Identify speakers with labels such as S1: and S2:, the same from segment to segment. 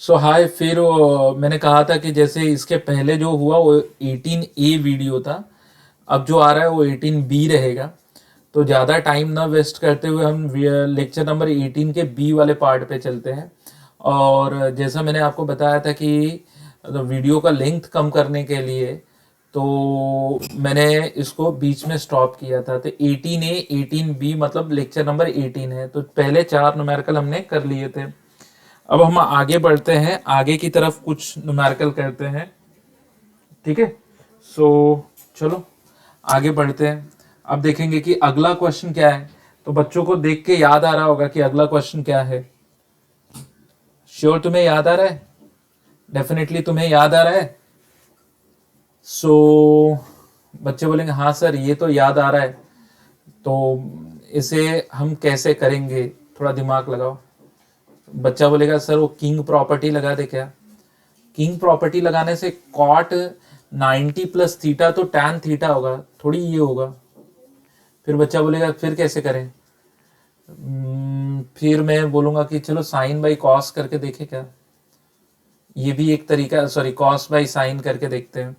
S1: सो हाय, फिर मैंने कहा था कि जैसे इसके पहले जो हुआ वो 18A वीडियो था। अब जो आ रहा है वो 18B रहेगा। तो ज़्यादा टाइम ना वेस्ट करते हुए हम लेक्चर नंबर 18 के बी वाले पार्ट पे चलते हैं। और जैसा मैंने आपको बताया था कि वीडियो का लेंथ कम करने के लिए तो मैंने इसको बीच में स्टॉप किया था। तो 18A 18B मतलब लेक्चर नंबर 18 है। तो पहले चार न्यूमेरिकल हमने कर लिए थे। अब हम आगे बढ़ते हैं, आगे की तरफ कुछ न्यूमेरिकल करते हैं। ठीक है। सो चलो आगे बढ़ते हैं। अब देखेंगे कि अगला क्वेश्चन क्या है। तो बच्चों को देख के याद आ रहा होगा कि अगला क्वेश्चन क्या है। श्योर तुम्हें याद आ रहा है? डेफिनेटली तुम्हें याद आ रहा है। सो बच्चे बोलेंगे हाँ सर ये तो याद आ रहा है। तो इसे हम कैसे करेंगे, थोड़ा दिमाग लगाओ। बच्चा बोलेगा सर वो किंग प्रॉपर्टी लगा दे क्या। किंग प्रॉपर्टी लगाने से कॉट 90 प्लस थीटा तो टैन थीटा होगा, थोड़ी ये होगा। फिर बच्चा बोलेगा फिर कैसे करें। फिर मैं बोलूंगा कि चलो साइन बाई कॉस करके देखे क्या। ये भी एक तरीका, सॉरी कॉस बाई साइन करके देखते हैं।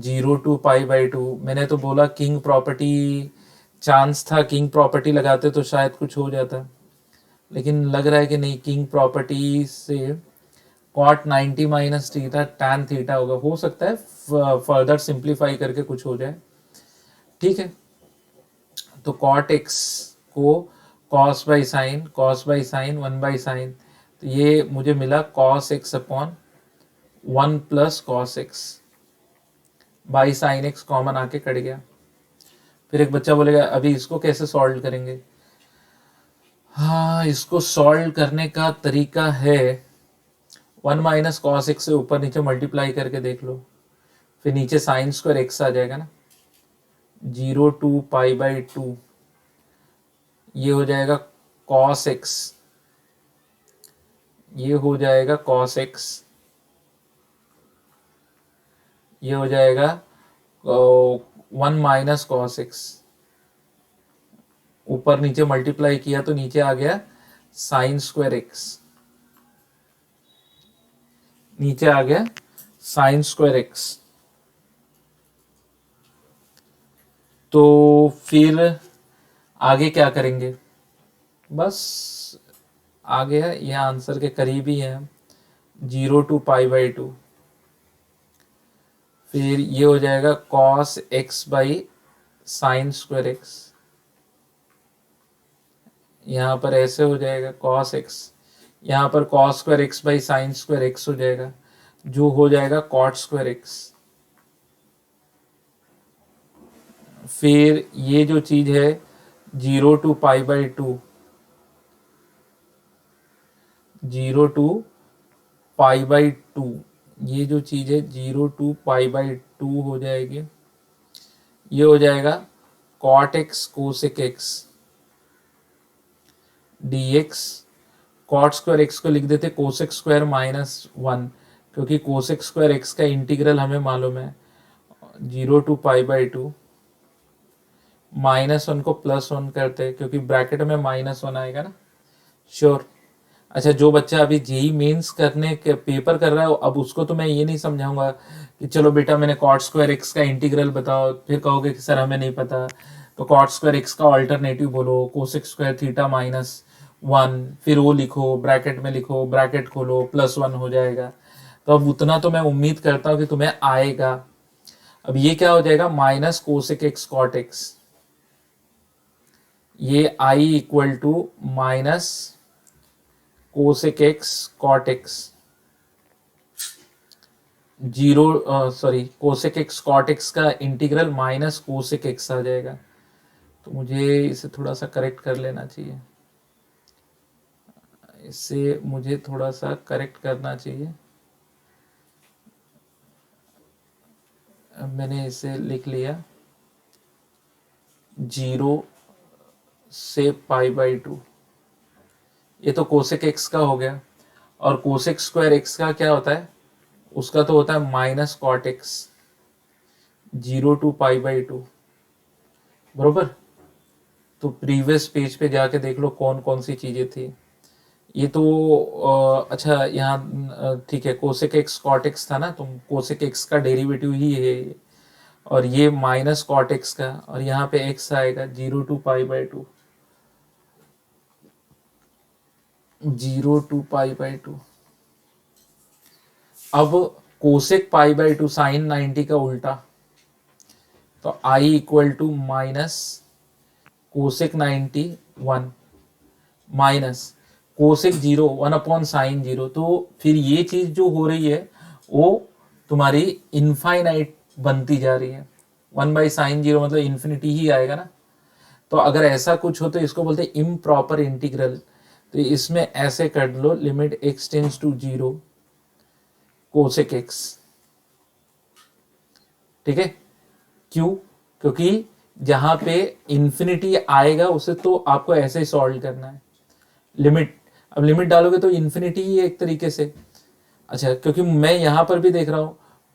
S1: 0 to π/2 मैंने तो बोला किंग प्रॉपर्टी, चांस था किंग प्रॉपर्टी लगाते तो शायद कुछ हो जाता। लेकिन लग रहा है कि नहीं, किंग प्रॉपर्टी से cot 90 minus theta tan theta होगा। हो सकता है फर्दर सिंप्लीफाई करके कुछ हो जाए। ठीक है। तो कॉट एक्स को कॉस बाई साइन 1/साइन, तो ये मुझे मिला cos x upon 1 + cos x by sine x common आके कट गया। फिर एक बच्चा बोलेगा अभी इसको कैसे सॉल्व करेंगे। हाँ, इसको सॉल्व करने का तरीका है 1 - cos x से ऊपर नीचे मल्टीप्लाई करके देख लो। फिर नीचे साइन स्क्वायर एक्स आ जाएगा ना। 0 to π/2 ये हो जाएगा cos x, ये हो जाएगा cos x, ये हो जाएगा 1 - cos x। ऊपर नीचे मल्टीप्लाई किया तो नीचे आ गया साइन स्क्वायर एक्स, नीचे आ गया साइन स्क्वायर एक्स। तो फिर आगे क्या करेंगे, बस आगे है यह आंसर के करीब ही है। 0 to π/2 फिर ये हो जाएगा cos x by sine square x. यहाँ पर ऐसे हो जाएगा cos x, यहाँ पर cos square x by sine square x हो जाएगा, जो हो जाएगा cot स्क्वायर एक्स। फिर ये जो चीज है 0 to π/2, 0 to π/2 ये जो चीज है 0 to π/2 हो जाएगी। ये हो जाएगा cot x cosec x dx। cot square x को लिख देते कोसेक स्क्वायर -1, क्योंकि कोसेक स्क्वायर एक्स का इंटीग्रल हमें मालूम है। 0 to π/2 -1 को +1 करते हैं क्योंकि ब्रैकेट में -1 आएगा ना। श्योर। अच्छा, जो बच्चा अभी जेई मेंस करने के पेपर कर रहा है अब उसको तो मैं ये नहीं समझाऊंगा कि चलो बेटा मैंने कॉट स्क्वायर एक्स का इंटीग्रल बताओ, फिर कहोगे कि सर हमें नहीं पता। तो कॉट स्क्वायर एक्स का ऑल्टरनेटिव बोलो कोसेक स्क्वायर थीटा -1, फिर वो लिखो ब्रैकेट में, लिखो ब्रैकेट खोलो +1 हो जाएगा। तो अब उतना तो मैं उम्मीद करता हूँ कि तुम्हें आएगा। अब ये क्या हो जाएगा minus cosec x cot x, ये I equal to minus cosec x cot x. Cosec x cot x का इंटीग्रल माइनस कोसेक एक्स आ जाएगा। तो मुझे इसे थोड़ा सा करेक्ट कर लेना चाहिए, इसे मुझे थोड़ा सा करेक्ट करना चाहिए। अब मैंने इसे लिख लिया 0 से π/2। ये तो कोसेक एक्स का हो गया, और कोसेक स्क्वायर एक्स का क्या होता है, उसका तो होता है माइनस कॉट एक्स। 0 to π/2 बरोबर। तो प्रीवियस पेज पे जाके देख लो कौन कौन सी चीजें थी। ये तो अच्छा यहाँ ठीक है, कोसेक एक्स कॉट एक्स था ना, तो कोसेक एक्स का डेरिवेटिव ही है ये। और ये माइनस कॉट एक्स का, और यहाँ पे एक्स आएगा 0 to π/2, 0 to π/2। अब कोसेक π/2 साइन 90 का उल्टा, तो I equal to minus cosec 90 1 minus cosec 0 1/sin 0। तो फिर ये चीज जो हो रही है वो तुम्हारी इनफाइनाइट बनती जा रही है। 1/sin 0 मतलब इन्फिनिटी ही आएगा ना। तो अगर ऐसा कुछ हो तो इसको बोलते हैं इम्प्रॉपर इंटीग्रल। तो इसमें ऐसे कर लो, limit x tends to 0 cosec x। ठीक है, क्यों? क्योंकि जहां पे इंफिनिटी आएगा उसे तो आपको ऐसे ही सॉल्व करना है। लिमिट, अब लिमिट डालोगे तो इंफिनिटी ही है एक तरीके से। अच्छा, क्योंकि मैं यहां पर भी देख रहा हूं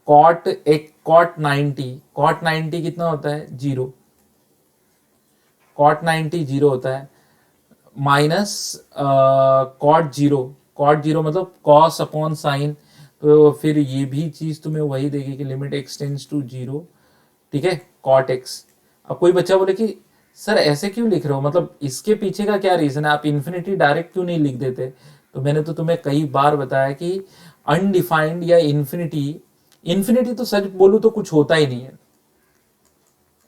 S1: कॉट 90 कितना होता है 0, कॉट 90 0 होता है, माइनस कॉट 0 मतलब कॉस अपॉन साइन। तो फिर ये भी चीज तुम्हें वही देगी कि लिमिट x टेंस टू 0, ठीक है, कॉट x। अब कोई बच्चा बोले कि सर ऐसे क्यों लिख रहे हो, मतलब इसके पीछे का क्या रीजन है, आप इन्फिनिटी डायरेक्ट क्यों नहीं लिख देते? तो मैंने तो तुम्हें कई बार बताया कि अनडिफाइंड या इन्फिनिटी तो सच बोलूं तो कुछ होता ही नहीं है।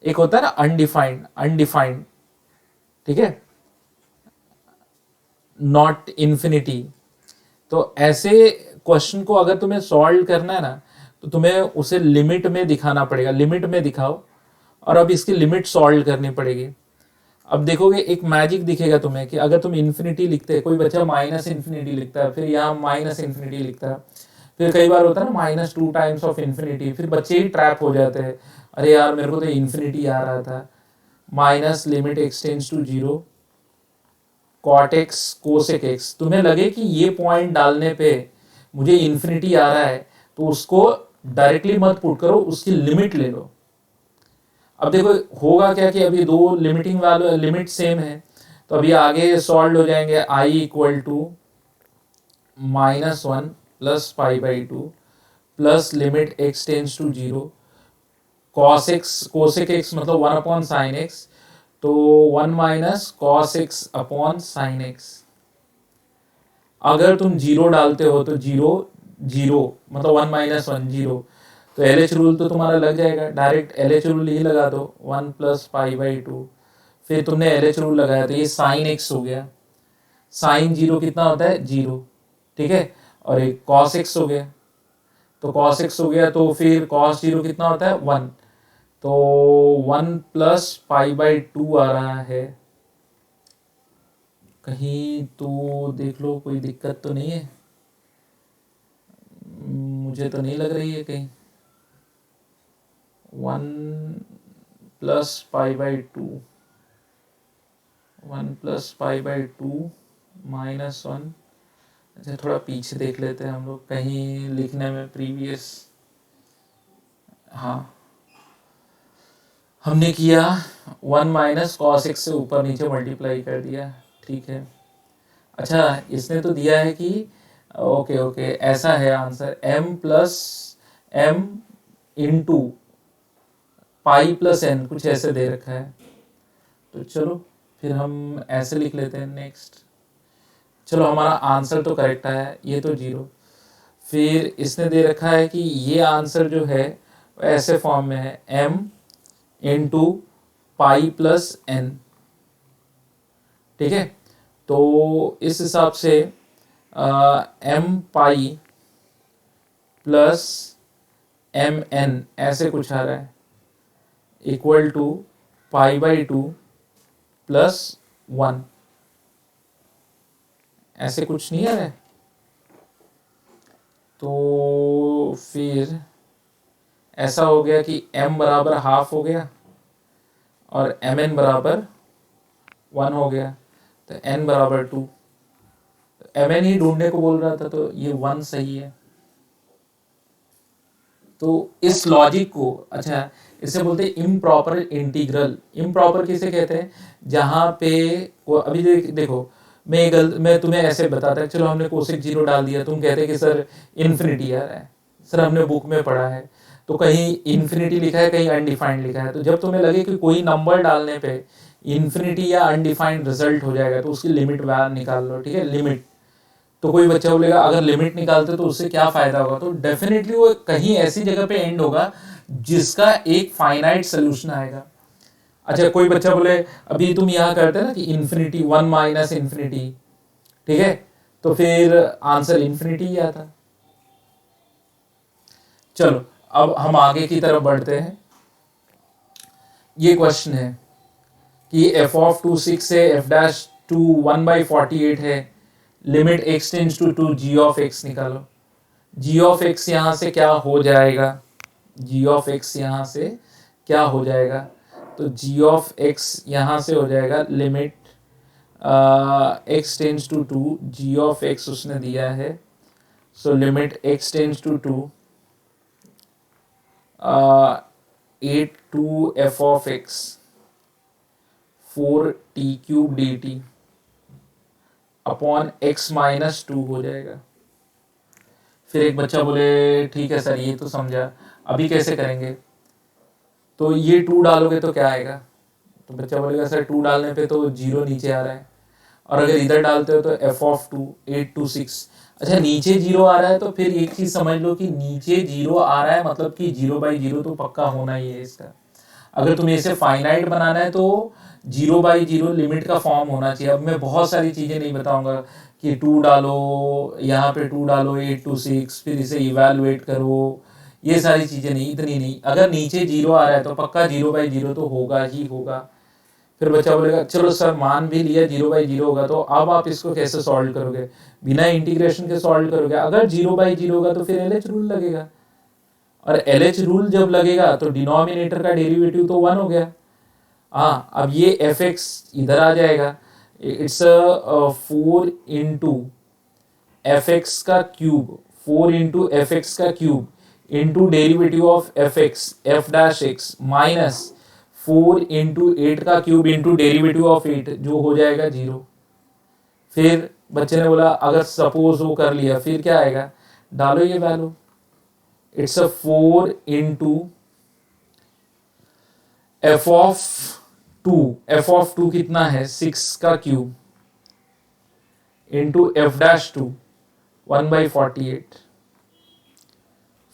S1: एक होता है ना अनडिफाइंड, ठीक है, नॉट इन्फिनिटी। तो ऐसे क्वेश्चन को अगर तुम्हें सॉल्व करना है ना, तो तुम्हें उसे लिमिट में दिखाना पड़ेगा, लिमिट में दिखाओ, और अब इसकी लिमिट सॉल्व करनी पड़ेगी। अब देखोगे एक मैजिक दिखेगा तुम्हें कि अगर तुम इन्फिनिटी लिखते हैं, कोई बच्चा माइनस इन्फिनिटी लिखता है, फिर यहाँ माइनस इन्फिनिटी लिखता है, फिर कई बार होता है ना -2 टाइम्स ऑफ इन्फिनिटी, फिर बच्चे ही ट्रैप हो जाते हैं, अरे यार मेरे को तो इन्फिनिटी आ रहा था। Minus limit x tends to 0 cot x cosec x. तुम्हें लगे कि ये पॉइंट डालने पे मुझे इन्फिनिटी आ रहा है, तो उसको डायरेक्टली मत पुट करो, उसकी लिमिट ले लो। अब देखो होगा क्या कि अभी दो लिमिटिंग वैल्यू लिमिट सेम है, तो अभी आगे सॉल्व हो जाएंगे। I equal to -1 plus π/2 plus limit x tends to 0 cosec x मतलब 1/sin x, तो 1 माइनस cos x upon sine x. अगर तुम 0 डालते हो तो 0 मतलब 1 - 1 0, तो LH रूल तो तुम्हारा लग जाएगा, डायरेक्ट LH रूल ही लगा दो 1 प्लस π/2। फिर तुमने LH रूल लगाया तो ये साइन एक्स हो गया, साइन 0 कितना होता है 0, ठीक है, और एक कॉस एक्स हो गया, तो कॉस एक्स हो गया, तो फिर कॉस 0 कितना होता है 1, तो 1 प्लस π/2 आ रहा है। कहीं तो देख लो कोई दिक्कत तो नहीं है, मुझे तो नहीं लग रही है कहीं। 1 प्लस π/2, 1 प्लस π/2 -1। अच्छा थोड़ा पीछे देख लेते हैं हम लोग, कहीं लिखने में प्रीवियस, हाँ हमने किया 1 माइनस कॉस एक्स से ऊपर नीचे मल्टीप्लाई कर दिया, ठीक है। अच्छा इसने तो दिया है कि ओके ऐसा है answer, m plus m into pi plus n, कुछ ऐसे दे रखा है। तो चलो फिर हम ऐसे लिख लेते हैं नेक्स्ट। चलो हमारा आंसर तो करेक्ट है, ये तो 0। फिर इसने दे रखा है कि ये आंसर जो है ऐसे फॉर्म में है m into pi plus n, ठीक है। तो इस हिसाब से m pi plus m n ऐसे कुछ आ रहा है, इक्वल टू π/2 प्लस 1, ऐसे कुछ नहीं आ रहा है। तो फिर ऐसा हो गया कि m बराबर हाफ हो गया और mn बराबर 1 हो गया, तो n बराबर 2। mn ही ढूंढने को बोल रहा था, तो ये 1 सही है। तो इस लॉजिक को, अच्छा इसे बोलते हैं इम्प्रॉपर इंटीग्रल। इम्प्रॉपर किसे कहते हैं, जहां पे अभी देखो मैं तुम्हें ऐसे बताता, चलो हमने कोसेक जीरो डाल दिया, तुम कहते कि सर इन्फिनिटी आ रहा है, सर हमने बुक में पढ़ा है तो कहीं इन्फिनिटी लिखा है कहीं अनडिफाइंड लिखा है, तो जब तुम्हें लगे कि कोई नंबर डालने पे इन्फिनिटी या अनडिफाइंड रिजल्ट हो जाएगा तो उसकी लिमिट बाहर निकाल लो, ठीक है, लिमिट। तो कोई बच्चा बोलेगा अगर लिमिट निकालते तो उससे क्या फायदा होगा, तो डेफिनेटली वो कहीं ऐसी जगह पे एंड होगा जिसका एक फाइनाइट सोल्यूशन आएगा। अच्छा कोई बच्चा बोले अभी तुम यहाँ करते ना कि इन्फिनिटी 1 माइनस इन्फिनिटी, ठीक है, तो फिर आंसर इन्फिनिटी ही आता। चलो अब हम आगे की तरफ बढ़ते हैं। ये क्वेश्चन है कि f ऑफ 2 6 है, f डैश 2 1/48 है, limit x tends to 2 g of x निकालो। g ऑफ x यहाँ से क्या हो जाएगा, g ऑफ x यहाँ से क्या हो जाएगा, तो g ऑफ x यहाँ से हो जाएगा limit x tends to 2 g of x उसने दिया है, सो limit x tends to 2 8 to f of x 4 t cube dt upon x minus 2 हो जाएगा। फिर एक बच्चा बोले ठीक है सर ये तो समझा, अभी कैसे करेंगे, तो ये 2 डालोगे तो क्या आएगा, तो बच्चा बोलेगा सर 2 डालने पे तो 0 नीचे आ रहा है, और अगर इधर डालते हो तो f ऑफ 2 8 to 6। अच्छा नीचे 0 आ रहा है तो फिर एक चीज समझ लो कि नीचे 0 आ रहा है मतलब कि 0/0 तो पक्का होना ही है इसका। अगर तुम्हें इसे फाइनाइट बनाना है तो 0/0 लिमिट का फॉर्म होना चाहिए। अब मैं बहुत सारी चीजें नहीं बताऊंगा कि 2 डालो, यहाँ पे 2 डालो 8 to 6, फिर इसे इवेलुएट करो, ये सारी चीजें नहीं, इतनी नहीं। अगर नीचे 0 आ रहा है तो पक्का 0/0 तो होगा ही होगा। फिर बच्चा बोलेगा चलो सर मान भी लिया 0/0 होगा, तो अब आप इसको कैसे सॉल्व करोगे, बिना इंटीग्रेशन के सॉल्व करोगे। अगर 0/0 होगा तो फिर LH रूल लगेगा, और LH रूल जब लगेगा तो डिनोमिनेटर का डेरिवेटिव तो 1 हो गया। हाँ अब ये fx इधर आ जाएगा, इट्स 4 इंटू fx का क्यूब, 4 इंटू fx का cube into derivative of fx f dash x minus 4 into 8 का क्यूब इंटू डेरिवेटिव ऑफ 8 जो हो जाएगा 0। फिर बच्चे ने बोला अगर सपोज वो कर लिया फिर क्या आएगा, डालो ये value, it's 4 into f of 2 कितना है 6 का क्यूब इंटू f डैश 2 1/48,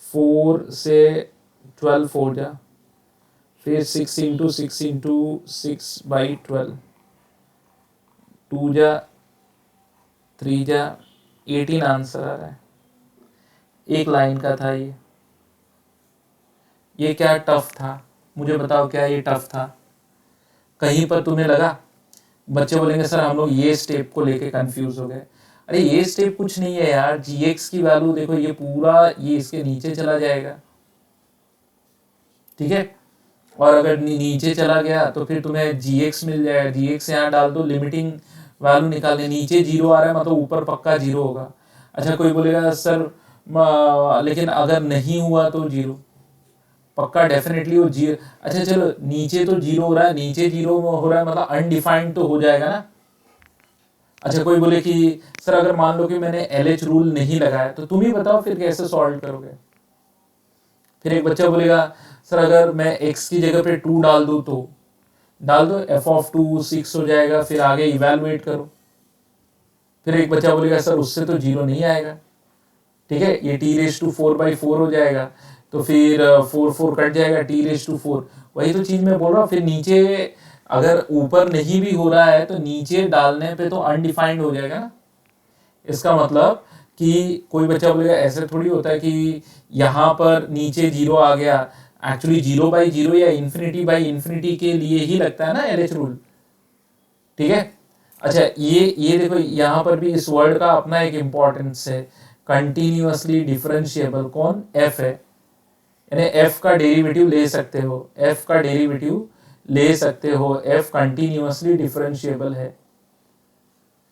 S1: 4 से 12 हो जा, फिर 6 इंटू 6 इंटू 6/12, 2 जा 3 जा 18 आंसर आ रहा है। एक लाइन का था ये क्या टफ था, मुझे बताओ क्या ये टफ था, कहीं पर तुम्हें लगा, बच्चे बोलेंगे सर हम लोग ये स्टेप को लेके कंफ्यूज हो गए। अरे ये स्टेप कुछ नहीं है यार, gx की वैल्यू देखो ये पूरा ये इसके नीचे चला जाएगा, ठीक है, और अगर नीचे चला गया तो फिर तुम्हें gx मिल जाएगा, gx यहाँ डाल दो, लिमिटिंग वैल्यू निकालने, नीचे 0 आ रहा है मतलब ऊपर पक्का 0 होगा। अच्छा कोई बोलेगा सर लेकिन अगर नहीं हुआ तो 0, पक्का डेफिनेटली वो 0। अच्छा चलो नीचे तो 0 हो रहा है, नीचे 0 हो रहा है मतलब अनडिफाइंड तो हो जाएगा ना। अच्छा कोई बोले कि सर अगर मान लो कि मैंने LH रूल नहीं लगाया, तो तुम ही बताओ फिर कैसे सॉल्व करोगे। फिर एक बच्चा बोलेगा सर अगर मैं x की जगह पे 2 डाल दूं तो डाल दो, f ऑफ 2 6 हो जाएगा, फिर आगे इवेलुएट करो। फिर एक बच्चा बोलेगा सर उससे तो 0 नहीं आएगा, ठीक है, ये t⁴/4 हो जाएगा, तो फिर 4 कट जाएगा, t⁴, वही तो चीज मैं बोल रहा हूँ। फिर नीचे अगर ऊपर नहीं भी हो रहा है तो नीचे डालने पे तो अनडिफाइंड हो जाएगा ना। इसका मतलब कि कोई बच्चा बोलेगा ऐसे थोड़ी होता है कि यहाँ पर नीचे 0 आ गया, एक्चुअली 0/0 या इन्फिनिटी के लिए ही लगता है ना LH रूल, ठीक है। अच्छा ये देखो यहाँ पर भी इस वर्ड का अपना एक इम्पोर्टेंस है, कंटिन्यूअसली डिफरेंशिएबल कौन, f है, यानी f का डेरिवेटिव ले सकते हो, f का डेरिवेटिव ले सकते हो, f कंटिन्यूअसली डिफरेंशिएबल है,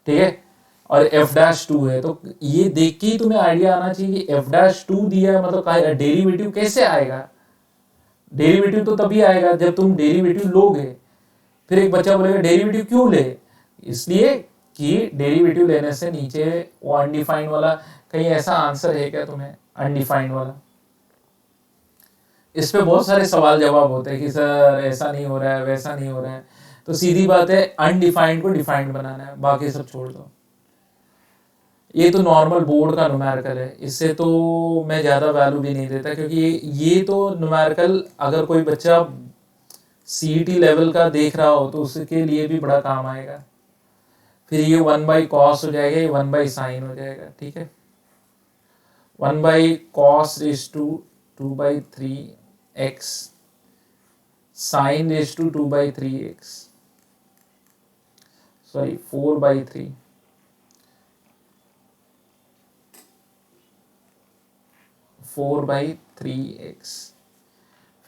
S1: ठीक है, और f डैश 2 है। तो ये देख के ही तुम्हें आइडिया आना चाहिए कि f डैश 2 दिया है मतलब डेरिवेटिव कैसे आएगा, डेरिवेटिव तो तभी आएगा जब तुम डेरिवेटिव लोगे। फिर एक बच्चा बोलेगा डेरिवेटिव क्यों ले, इसलिए कि डेरिवेटिव लेने से नीचे वो अनडिफाइंड वाला, कहीं ऐसा आंसर है क्या तुम्हें अनडिफाइंड वाला? इस पे बहुत सारे सवाल जवाब होते हैं कि सर ऐसा नहीं हो रहा है, वैसा नहीं हो रहा है। तो सीधी बात है, अनडिफाइंड को डिफाइंड बनाना है, बाकी सब छोड़ दो। ये तो नॉर्मल बोर्ड का न्यूमेरिकल है, इससे तो मैं ज़्यादा वैल्यू भी नहीं देता, क्योंकि ये तो न्यूमेरिकल अगर कोई बच्चा सीईटी लेवल का देख रहा हो तो उसके लिए भी बड़ा काम आएगा। फिर ये 1/cos हो जाएगा, ये 1/sin हो जाएगा, ठीक है। 1/cos raise to 2/3x, sin raise to 2/3x, sorry 4/3, 4/3x।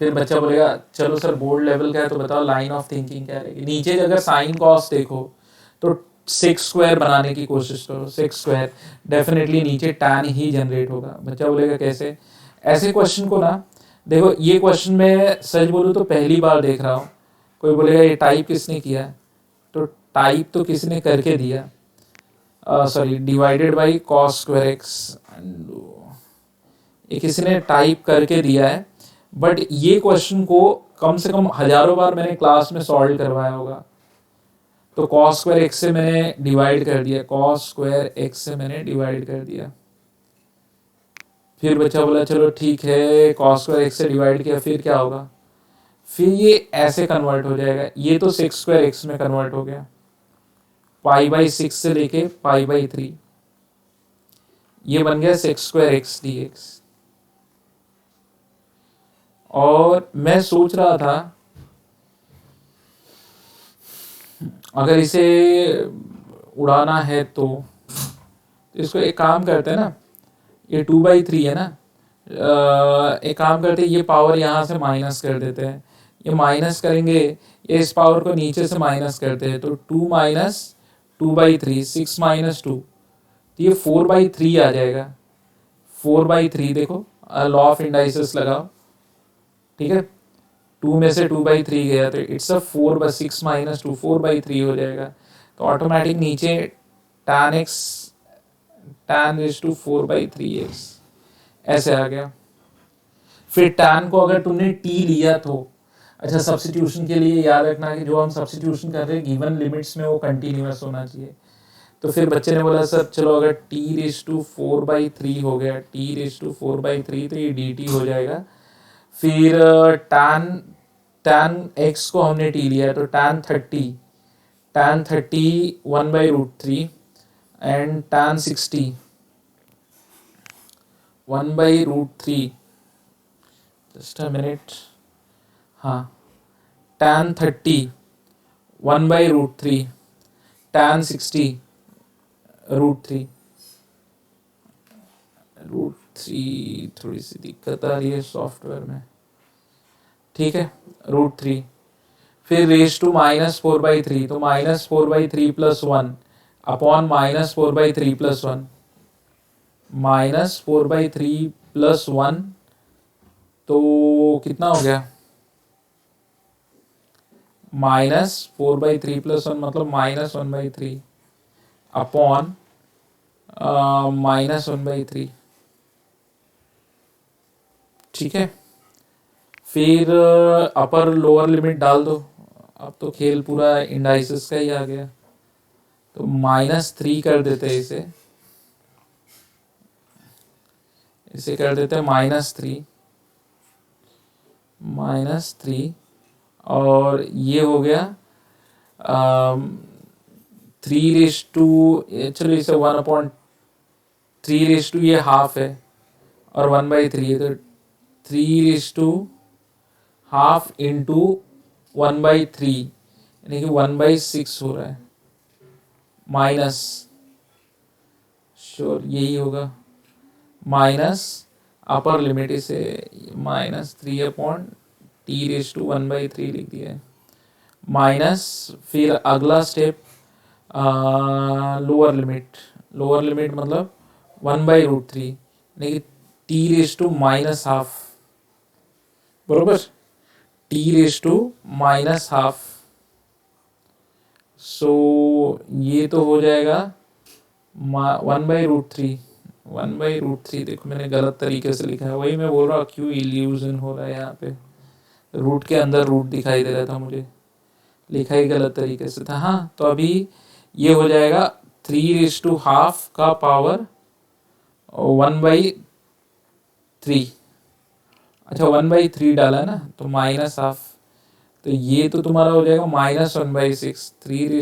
S1: फिर बच्चा बोलेगा चलो सर बोर्ड लेवल का है तो बताओ लाइन ऑफ थिंकिंग क्या रहेगी। नीचे अगर साइन कॉस देखो तो 6 स्क्वायर बनाने की कोशिश करो, 6 स्क्वायर, डेफिनेटली नीचे टैन ही जनरेट होगा। बच्चा बोलेगा कैसे? ऐसे क्वेश्चन को ना देखो, ये क्वेश्चन मैं सच बोलूँ तो पहली बार देख रहा हूँ। कोई बोलेगा ये टाइप किसने किया है, तो टाइप तो किसने करके दिया, sorry divided by cos square x, ये किसी ने टाइप करके दिया है। बट ये क्वेश्चन को कम से कम हजारों बार मैंने क्लास में सॉल्व करवाया होगा। तो कॉस स्क्वायर एक्स से मैंने डिवाइड कर दिया, कॉस स्क्वायर एक्स से मैंने डिवाइड कर दिया। फिर बच्चा बोला चलो ठीक है, कॉस स्क्वायर एक्स से डिवाइड किया, फिर क्या होगा? फिर ये ऐसे कन्वर्ट हो जाएगा, ये तो 6 स्क्वायर एक्स में कन्वर्ट हो गया, π/6 से लेके π/3, ये बन गया 6 स्क्वायर एक्स dx। और मैं सोच रहा था अगर इसे उड़ाना है तो इसको एक काम करते हैं ना, ये 2/3 है ना, एक काम करते हैं, ये पावर यहाँ से माइनस कर देते हैं, ये माइनस करेंगे, ये इस पावर को नीचे से माइनस करते हैं, तो 2 - 2/3, 6 - 2, तो ये 4/3 आ जाएगा। 4/3 देखो, लॉ ऑफ इंडाइसेस लगाओ, ठीक है, 2 में से 2/3 गया तो इट्स अ 4/6 - 2, 4/3 हो जाएगा। तो ऑटोमेटिक नीचे tan x, tan raise to 4/3x ऐसे आ गया। फिर tan को अगर तुमने t लिया तो, अच्छा सब्स्टिट्यूशन के लिए याद रखना कि जो हम सब्स्टिट्यूशन कर रहे हैं गिवन लिमिट्स में वो कंटिन्यूअस होना चाहिए। तो फिर बच्चे ने बोला सर चलो अगर t रेज टू 4/3 हो गया, t रेज टू 4/3 तो ये dt हो जाएगा। फिर tan x को हमने t लिया है तो tan 30 1/√3 and tan 60 1/√3, just a minute, हाँ, tan 30 1/√3, tan 60 √3, √3 थोड़ी सी दिक्कत आ रही है सॉफ्टवेयर में, ठीक है, √3। फिर रेज टू -4/3, तो -4/3 + 1 अपॉन -4/3 + 1, -4/3 + 1 तो कितना हो गया? -4/3 + 1 मतलब -1/3 अपॉन -1/3, ठीक है। फिर अपर लोअर लिमिट डाल दो, अब तो खेल पूरा इंडाइसिस का ही आ गया, तो -3 कर देते हैं इसे कर देते हैं -3 और ये हो गया 3 चलो इसे 1/3 ये हाफ है और 1/3 है, तो 3 ½ इंटू 1/3 यानी कि 1/6 हो रहा है, माइनस, श्योर यही होगा, माइनस अपर लिमिट इसे -3/t/1/3 लिख दिया है, माइनस फिर अगला स्टेप लोअर लिमिट मतलब 1/√3 यानी कि t⁻⁻⁻, बरोबर, t⁻⁻⁻, सो ये तो हो जाएगा 1/√3। 1/√3 देखो मैंने गलत तरीके से लिखा है, वही मैं बोल रहा हूँ क्यों इल्यूजन हो रहा है यहाँ पे। रूट के अंदर रूट दिखाई दे रहा था मुझे, लिखा ही गलत तरीके से था। हाँ तो अभी ये हो जाएगा 3/12 का पावर 1/3। अच्छा 1/3 डाला है ना, तो -12, तो ये तो तुम्हारा हो जाएगा -1/6। 3 -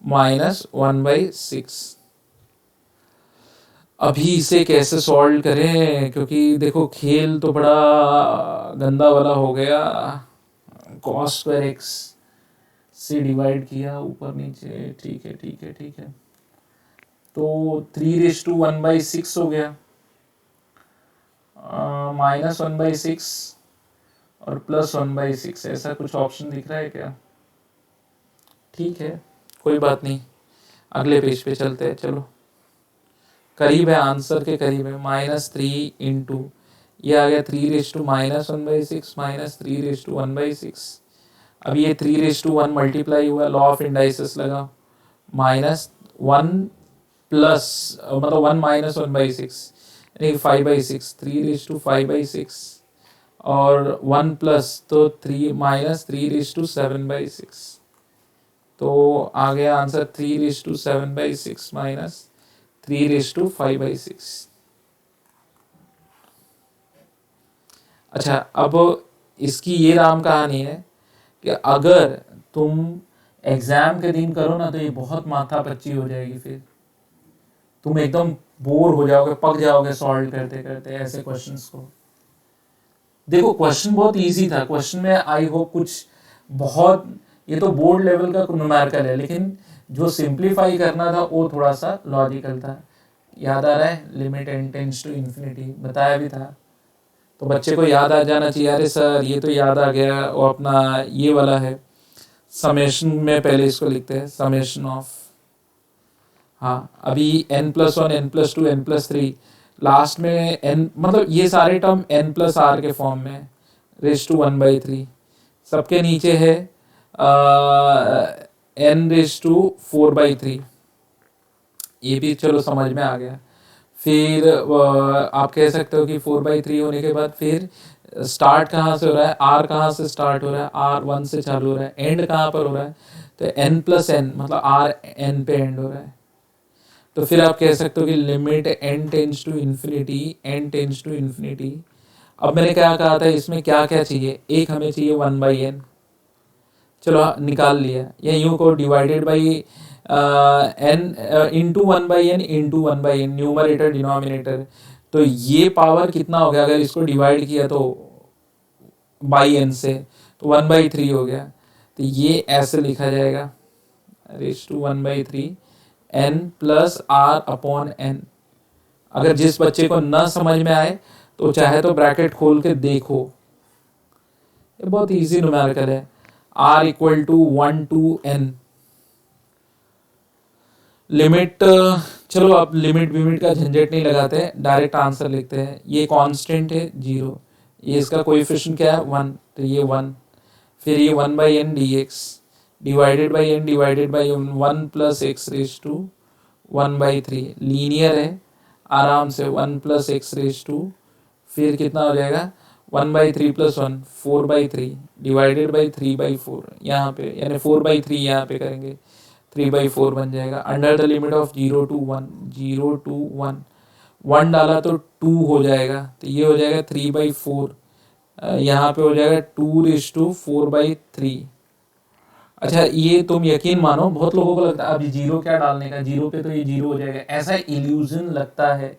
S1: 1/6। अभी इसे कैसे सॉल्व करें, क्योंकि देखो खेल तो बड़ा गंदा वाला हो गया। cos² x से डिवाइड किया ऊपर नीचे, ठीक है ठीक है ठीक है। तो 3/1/6 हो गया, -1/6 और +1/6, ऐसा कुछ ऑप्शन दिख रहा है क्या? ठीक है कोई बात नहीं, अगले पेज पे चलते हैं। चलो करीब है, आंसर के करीब है। -3 इंटू ये आ गया 3/-1/6 -3/1/6। अब ये 3/1 मल्टीप्लाई हुआ, लॉ ऑफ इंडाइसिस लगा, -1 प्लस मतलब 1 - 1/6 यानी 5/6, 3/5/6 और 1 प्लस तो 3 - 3/7/6। तो आ गया आंसर 3/7/6 -3/5/6। अच्छा अब इसकी ये राम कहानी है कि अगर तुम एग्जाम के दिन करो ना तो ये बहुत माथा पच्ची हो जाएगी, फिर तुम एकदम बोर हो जाओगे, पक जाओगे सॉल्व करते करते ऐसे क्वेश्चंस को। देखो क्वेश्चन बहुत इजी था, क्वेश्चन में आई होप कुछ बहुत, ये तो बोर्ड लेवल का न्यूमेरिकल है, लेकिन जो सिंप्लीफाई करना था वो थोड़ा सा लॉजिकल था। याद आ रहा है, limit n tends to infinity बताया भी था, तो बच्चे को याद आ जाना चाहिए। अरे सर ये तो याद आ गया, वो अपना ये वाला है, समेशन में पहले इसको लिखते हैं, समेशन ऑफ, हाँ अभी n+1 n+2 n+3 लास्ट में n, मतलब ये सारे टर्म n+r के फॉर्म में n/1/3, सबके नीचे है n/4/3, ये भी चलो समझ में आ गया। फिर आप कह सकते हो कि 4/3 होने के बाद फिर स्टार्ट कहाँ से हो रहा है, r कहाँ से स्टार्ट हो रहा है, r1 से चालू हो रहा है, एंड कहाँ पर हो रहा है, तो n+n मतलब r n पे एंड हो रहा है। तो फिर आप कह सकते हो कि limit n tends to infinity, n tends to infinity. अब मैंने क्या कहा था, इसमें क्या क्या चाहिए, एक हमें चाहिए 1/n, चलो निकाल लिया, या यूं को divided by n into 1/n into 1/n, numerator denominator. तो ये पावर कितना हो गया, अगर इसको डिवाइड किया तो बाई n से, तो 1/3 हो गया। तो ये ऐसे लिखा जाएगा (1/3 n + r/n। अगर जिस बच्चे को न समझ में आए तो चाहे तो ब्रैकेट खोल के देखो, ये बहुत इजी न्यूमेरिकल है। r = 1 to n। लिमिट, चलो अब लिमिट विमिट का झंझट नहीं लगाते, डायरेक्ट आंसर लिखते हैं। ये कांस्टेंट है 0, ये इसका कोएफिशिएंट क्या है 1, तो ये 1। फिर ये 1/n dx divided by n divided by 1 + x⁻1/3, linear है आराम से, 1 + x⁻, फिर कितना हो जाएगा 1/3 + 1 4/3 डिवाइडेड बाई 3/4 यहाँ पे, यानी 4/3 यहाँ पे करेंगे, 3/4 बन जाएगा। Under the limit of 0 to 1, 0 to 1, 1 डाला तो 2 हो जाएगा, तो ये हो जाएगा 3/4, यहाँ पे हो जाएगा 2/4/3। अच्छा ये तुम यकीन मानो, बहुत लोगों को लगता है अभी जीरो क्या डालने का, जीरो पे तो ये जीरो हो जाएगा, ऐसा इल्यूजन लगता है।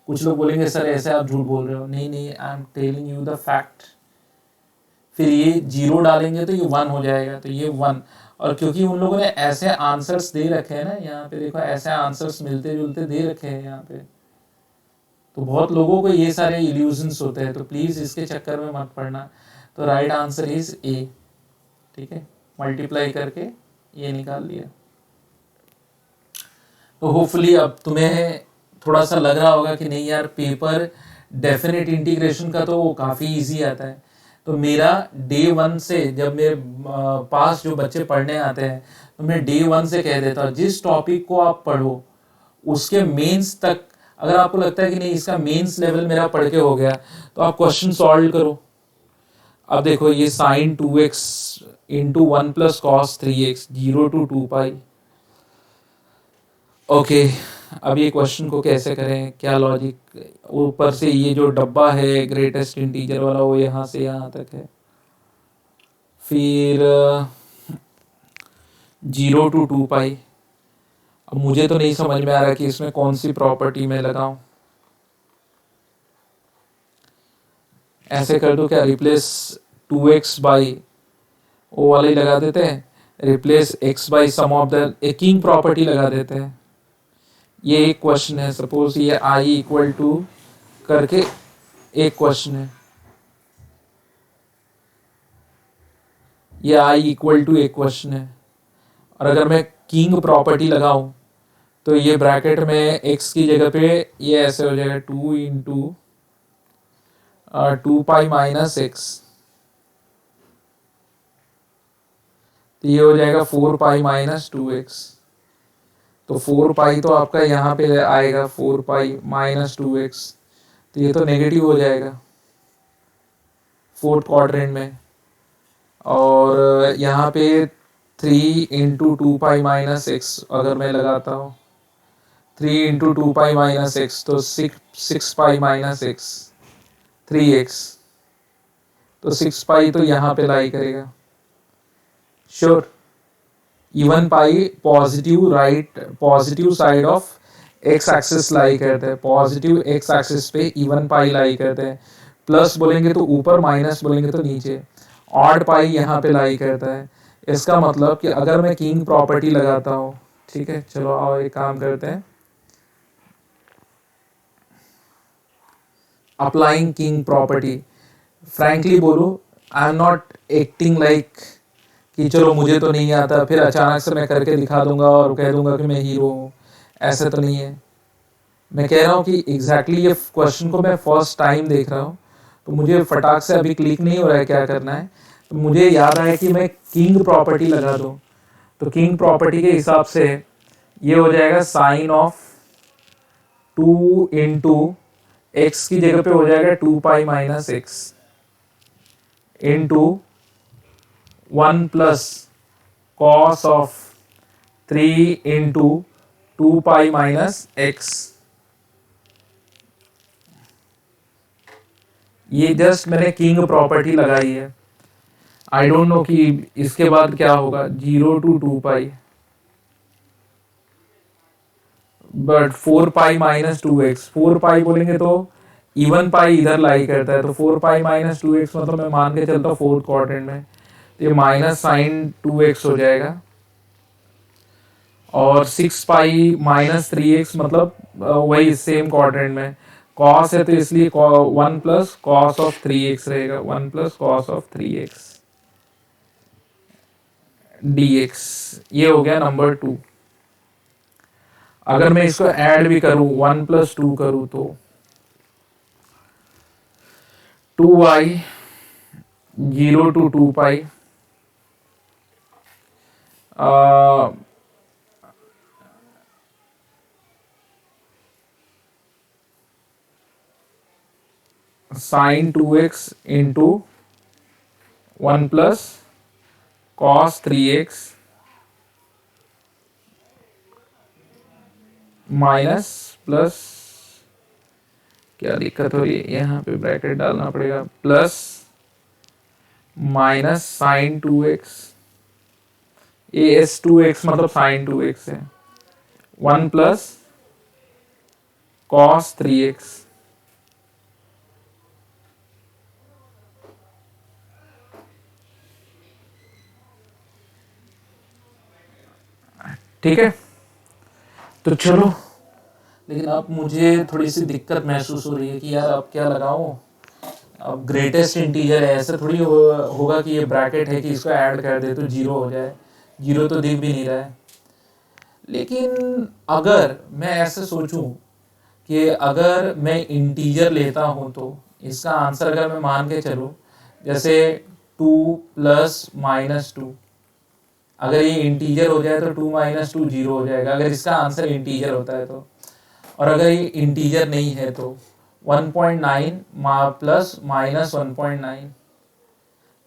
S1: कुछ लोग बोलेंगे सर ऐसे आप झूठ बोल रहे हो, नहीं नहीं, I am telling you the fact. फिर ये जीरो डालेंगे तो ये 1 हो जाएगा, तो ये 1। और क्योंकि उन लोगों ने ऐसे आंसर्स दे रखे हैं ना, यहाँ पे देखो ऐसे आंसर्स मिलते जुलते दे रखे हैं यहाँ पे, तो बहुत लोगों को ये सारे इल्यूजन्स होते हैं, तो प्लीज इसके चक्कर में मत पड़ना। तो राइट आंसर इज ए, ठीक है, मल्टीप्लाई करके ये निकाल लिया। तो होपफुली अब तुम्हें थोड़ा सा लग रहा होगा कि नहीं यार पेपर डेफिनेट इंटीग्रेशन का तो काफ़ी इजी आता है, तो मेरा डे वन से, जब मेरे पास जो बच्चे पढ़ने आते हैं, तो मैं डे वन से कह देता हूँ जिस टॉपिक को आप पढ़ो उसके मेंस तक, अगर आपको लगता है कि नहीं इसका मेंस लेवल मेरा पढ़ के हो गया, तो आप क्वेश्चन सॉल्व करो। अब देखो ये sine 2x into 1 + cos 3x 0 to 2 पाई। ओके, अब ये क्वेश्चन को कैसे करें, क्या लॉजिक, ऊपर से ये जो डब्बा है ग्रेटेस्ट इंटीजर वाला वो यहाँ से यहाँ तक है, फिर 0 to 2 पाई। अब मुझे तो नहीं समझ में आ रहा कि इसमें कौन सी प्रॉपर्टी में लगाऊं। ऐसे कर दो क्या, रिप्लेस 2x बाई वो वाला ही लगा देते हैं, replace x by sum of the, एक किंग प्रॉपर्टी लगा देते हैं। ये एक क्वेश्चन है, सपोज ये i इक्वल टू करके एक क्वेश्चन है, ये i इक्वल टू एक क्वेश्चन है। और अगर मैं किंग प्रॉपर्टी लगाऊं तो ये ब्रैकेट में x की जगह पे ये ऐसे हो जाएगा 2 इंटू 2 पाई माइनस x, तो ये हो जाएगा 4 पाई माइनस 2x। तो 4 पाई तो आपका यहाँ पे आएगा 4 पाई माइनस 2x, तो ये तो नेगेटिव हो जाएगा फोर्थ क्वाड्रेंट में। और यहाँ पे 3 इंटू 2 पाई माइनस x अगर मैं लगाता हूँ, 3 इंटू 2 पाई माइनस x तो 6 पाई माइनस x 3x, तो 6 पाई तो यहाँ पे लाई करेगा sure. Even pi positive right, positive side of x axis लाई करते हैं, पॉजिटिव एक्स एक्सिस पे इवन पाई लाई करते हैं। प्लस बोलेंगे तो ऊपर, माइनस बोलेंगे तो नीचे। ऑड पाई यहाँ पे लाई करता है। इसका मतलब कि अगर मैं किंग प्रॉपर्टी लगाता हूँ, ठीक है, चलो आओ एक काम करते हैं, अप्लाइंग किंग प्रॉपर्टी। फ्रैंकली बोलो, आई एम नॉट एक्टिंग लाइक कि चलो मुझे तो नहीं आता फिर अचानक से मैं करके दिखा दूंगा और कह दूंगा कि मैं हीरो हूँ, ऐसा तो नहीं है। मैं कह रहा हूँ कि एग्जैक्टली ये क्वेश्चन को मैं फर्स्ट टाइम देख रहा हूँ, तो मुझे फटाक से अभी क्लिक नहीं हो रहा है क्या करना है। तो मुझे याद आया कि मैं किंग प्रॉपर्टी लगा दूँ, तो किंग प्रॉपर्टी के हिसाब से ये हो जाएगा साइन ऑफ 2 इंटू एक्स की जगह पे हो जाएगा 2 pi minus x into 1 plus cos of 3 into 2 pi minus x. ये जस्ट मैंने किंग प्रॉपर्टी लगाई है। आई डोंट नो कि इसके बाद क्या होगा, 0 to 2 pi, but 4 pi minus 2x, 4 पाई बोलेंगे तो इवन पाई इधर लाई करता है, तो 4 पाई माइनस 2x मतलब मैं मान के चलता हूँ फोर्थ क्वाड्रेंट में, तो ये माइनस साइन 2x हो जाएगा। और 6 पाई माइनस 3x मतलब वही सेम क्वाड्रेंट में, कॉस है तो इसलिए 1 प्लस कॉस ऑफ 3x रहेगा, 1 plus cos of 3x dx। ये हो गया नंबर 2। अगर मैं इसको ऐड भी करूं, 1 + 2 करूं तो 2y 0 to 2 pi sine 2x into 1 plus cos 3x minus plus, क्या दिक्कत हो रही है, यहाँ पे ब्रैकेट डालना पड़ेगा, plus minus sign 2x, as2x मतलब साइन 2x है, 1 प्लस कॉस 3x। ठीक है, तो चलो, लेकिन अब मुझे थोड़ी सी दिक्कत महसूस हो रही है कि यार अब क्या लगाऊं। अब ग्रेटेस्ट इंटीजर है, ऐसा थोड़ी होगा कि ये ब्रैकेट है कि इसको ऐड कर दे तो 0 हो जाए, 0 तो दिख भी नहीं रहा है। लेकिन अगर मैं ऐसे सोचूं कि अगर मैं इंटीजर लेता हूं तो इसका आंसर अगर मैं मान के चलूं जैसे 2 + -2, अगर ये इंटीजर हो जाए तो 2 - 2 0 हो जाएगा, अगर इसका आंसर इंटीजर होता है तो। और अगर ये इंटीजर नहीं है तो 1.9 प्लस माइनस 1.9,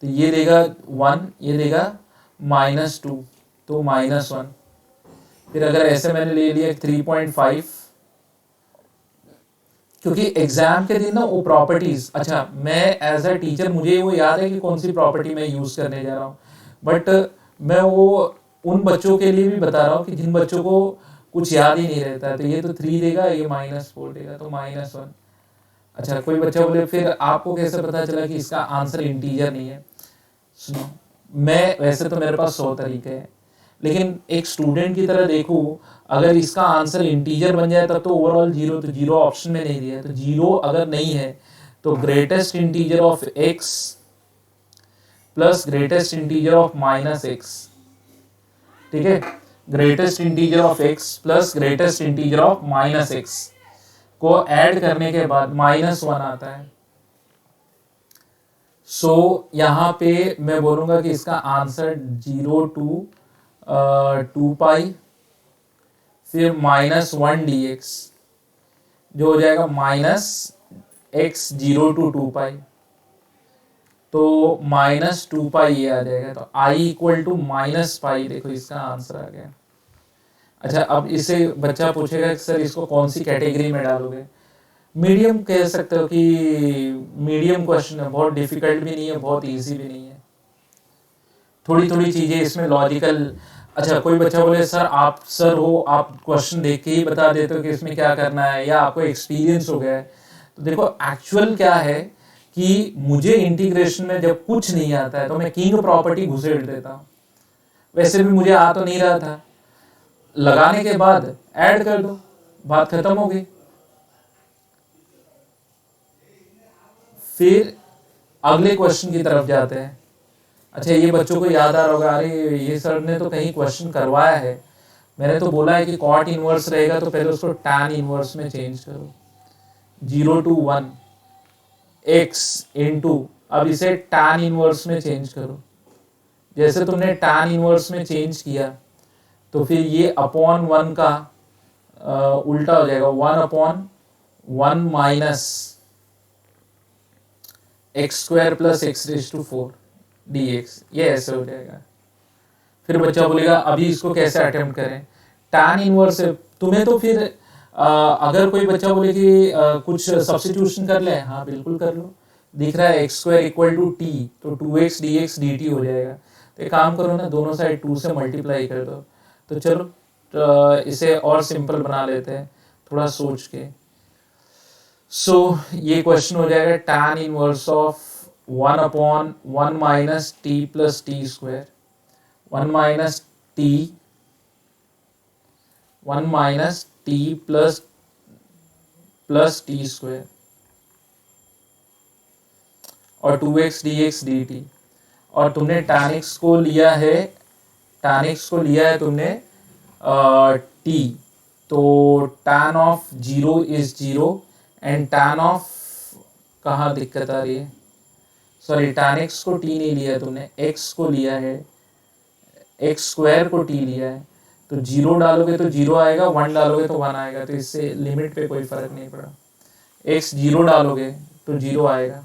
S1: तो ये देगा 1, ये देगा -2, तो -1। फिर अगर ऐसे मैंने ले लिया 3.5, क्योंकि एग्जाम के दिन ना वो प्रॉपर्टीज, अच्छा मैं एज अ टीचर मुझे वो याद है कि कौन सी प्रॉपर्टी मैं यूज करने जा रहा हूँ, बट मैं वो उन बच्चों के लिए भी बता रहा हूँ कि जिन बच्चों को कुछ याद ही नहीं रहता है, तो ये तो 3 देगा, ये -4 देगा, तो -1। अच्छा कोई बच्चा बोले फिर आपको कैसे पता चला कि इसका आंसर इंटीजर नहीं है? सुनो, मैं वैसे तो मेरे पास 100 तरीके हैं, लेकिन एक स्टूडेंट की तरह देखूं, अगर इसका आंसर इंटीजर बन जाए तब तो ओवरऑल जीरो, तो जीरो ऑप्शन में नहीं दिया है, तो जीरो अगर नहीं है तो greatest integer of x plus greatest integer of -x, ठीक है, greatest integer of x plus greatest integer of -x को ऐड करने के बाद -1 आता है। सो यहाँ पे मैं बोलूंगा कि इसका आंसर 0 to 2 पाई, फिर -1 dx, जो हो जाएगा -x 0 to 2 पाई, तो -2 पाई ये आ जाएगा, तो i = -पाई, देखो इसका आंसर आ गया। अच्छा अब इससे बच्चा पूछेगा कि सर इसको कौन सी कैटेगरी में डालोगे? मीडियम कह सकते हो कि मीडियम क्वेश्चन है, बहुत डिफिकल्ट भी नहीं है, बहुत इजी भी नहीं है, थोड़ी थोड़ी चीजें इसमें लॉजिकल। अच्छा कोई बच्चा बोले सर आप सर हो, आप क्वेश्चन देख के ही बता देते हो कि इसमें क्या करना है, या आपको एक्सपीरियंस हो गया है? तो देखो एक्चुअल क्या है कि मुझे इंटीग्रेशन में जब कुछ नहीं आता है तो मैं किंग प्रॉपर्टी घुसेड़ देता हूँ, वैसे भी मुझे आ तो नहीं रहा था, लगाने के बाद ऐड कर दो, बात खत्म हो गई। फिर अगले क्वेश्चन की तरफ जाते हैं। अच्छा ये बच्चों को याद आ रहा होगा, अरे ये सर ने तो कहीं क्वेश्चन करवाया है, मैंने तो बोला है कि कॉट इनवर्स रहेगा तो पहले उसको टैन इनवर्स में चेंज करो, 0 to 1 x इंटू, अब इसे टैन इनवर्स में चेंज करो। जैसे तुमने टैन इनवर्स में चेंज किया तो फिर ये अपॉन 1 का उल्टा हो जाएगा, 1/1 माइनस x² + x⁴ dx, ये ऐसे हो जाएगा। फिर बच्चा बोलेगा अभी इसको कैसे अटेम्प्ट करें? टैन इनवर्स तुम्हें तो फिर अगर कोई बच्चा बोले कि कुछ सब्स्टिट्यूशन कर ले, हाँ बिल्कुल कर लो, दिख रहा है x² = t, तो 2x dx dt हो जाएगा। तो एक काम करो ना, दोनों साइड 2 से मल्टीप्लाई कर दो। तो चलो इसे और सिंपल बना लेते हैं थोड़ा सोच के। सो ये क्वेश्चन हो जाएगा tan inverse of 1/1 minus t plus t², 1 minus t plus t² और 2x dx dt। और तुमने tan x को लिया है तुमने t, तो tan of 0 is 0 and tan of, कहाँ दिक्कत आ रही है, सॉरी tan x को t नहीं लिया है तुमने, x को लिया है, x² को t लिया है, तो 0 डालोगे तो 0 आएगा, 1 डालोगे तो 1 आएगा, तो इससे लिमिट पे कोई फर्क नहीं पड़ा। x 0 डालोगे तो 0 आएगा।